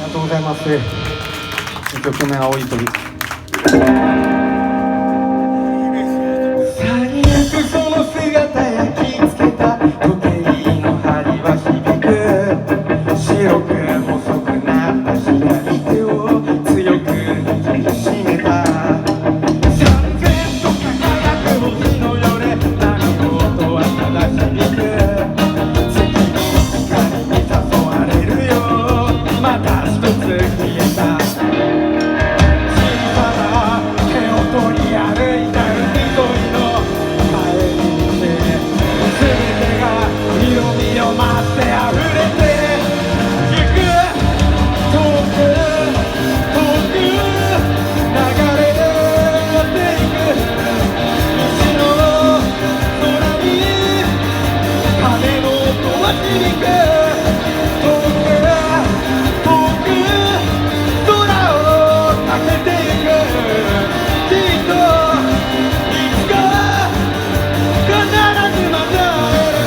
がとうございます。2曲目、青い鳥。最悪その姿焼き付けた時計の針は響く。白く細くなった左手を強く握りしめた。三千と輝く星のよれ、波の音はただ響く。月の光に誘われるよ、また一つ消えた。小さな手を取り歩いた海沿いの帰り道、全てが色味を増して溢れてゆく。遠く遠く流れていく。西の空に鐘の音は響く。遠く遠く空をかけてゆく。きっといつか必ずまた会える。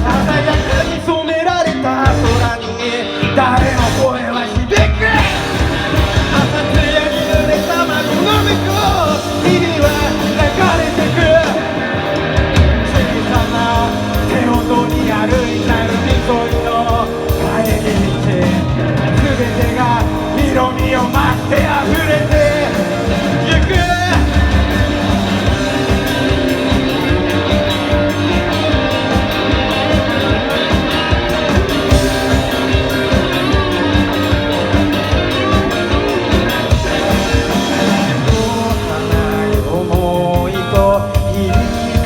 鮮やかに染められた空に誰の声は響く。朝露に濡れた窓の向こう、日々は流れてく。小さな手を取り歩いた海沿いの帰り道、全てが色味を増して溢れてゆく。想いと響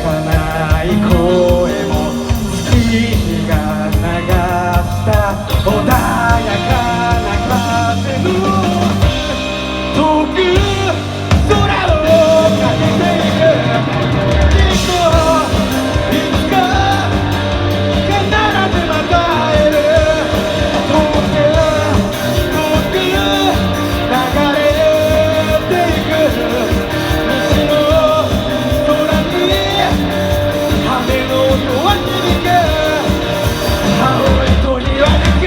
かない声も、月が流した穏やかな風の遠く空をかけていく。きっといつか必ずまた会える。遠く遠く流れていく。西の空に羽の音は響く。青い鳥は行く。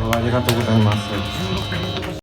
ありがとうございます。